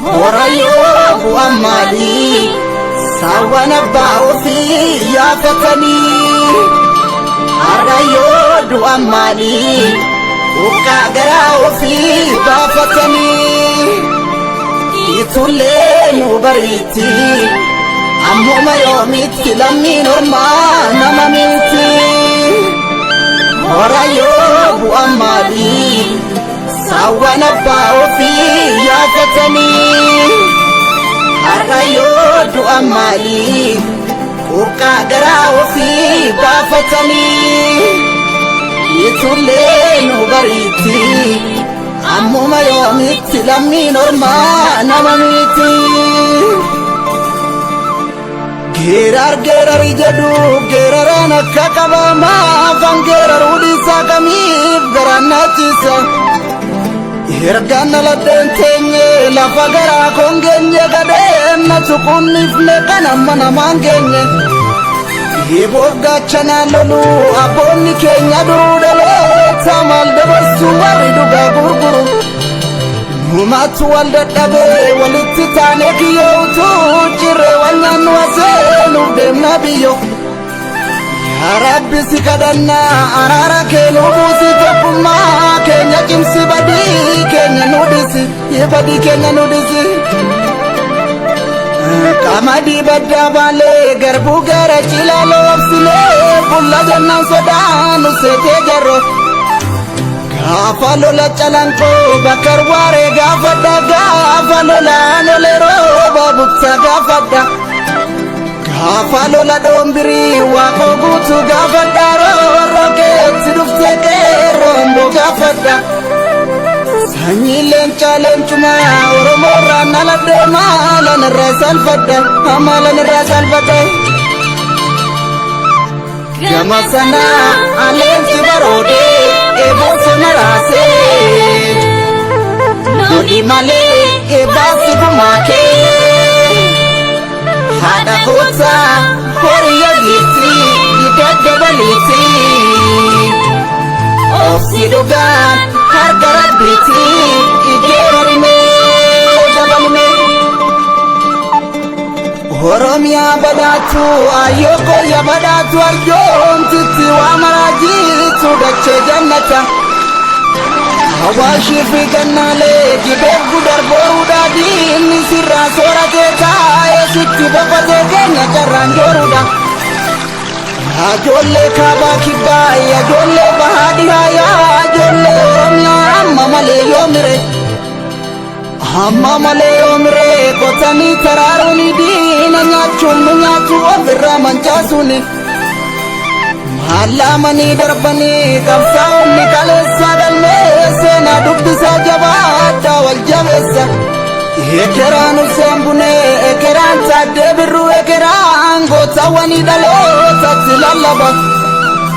وريوب أمالي سوانا باوفي يا فتني وريوب أمالي وكاغراو في بافتني يتولين وبريتي أمو ما يوميتي لمي نورما نماميتي وريوب أمالي سوانا باوفي يا فتني الريود أمالي وكاغراو في بافتني يتولين وبريتي أمو ما يوميتي لمي نورما نماميتي gerar ijadu gerarana kakaba ma vangerar udisa kamif garanachisa hirgana la dentenye la fagara kongenye gadenna tukunif le kanamana mangenye hiboga chana lolu abonni kenya durudale tamal dabasu waridu gurguru Humatu waldadabe walitti taane kiyyootu jirre wanyaan waseenu deemna biyyo yaa rabbi si kadhanna araara kee nu buusi tokkummaa keenya cimsi badii keenya nu dhisi badii keenya nu dhisi qamadii baddaa baalee garbuu gara cilaaloo obsilee bulla jannaan sodaanu seetee jarro Gafalo la chalanko bakar ware gafada gafalo la nolero babuksa gafada gafalo la dombiri wako gutu gafada roket sidufte ke rombo gafada sanyilen chalenchuma oromora naladema lan rasal fada amalan rasal fada Gamasana alenti barode eboso narase Nodi male ebasi bumake Hada kota horiya giti Idede baliti Ofsi dugan hargarat biti Igerime dabalime Oromia badatu ayoko ya badatu arjom titi wa marajitu dache jannata Hawashi fi gannale jibegu darboru dadin sirra sora keta esitti bapate kenya charanjoruda Ajolle kaba kiba ajolle bahadi haya ajolle oromia amma male yomire Amma male omre kotani tararuni dina nyachu ofirra manchasuni Mahalla mani darbani kabsauni kalesa dalme sena dubbisa jabata wal jabesa Ekeranu sembune ekeran sadde birru ekeran gotawani dalo tatsilallaba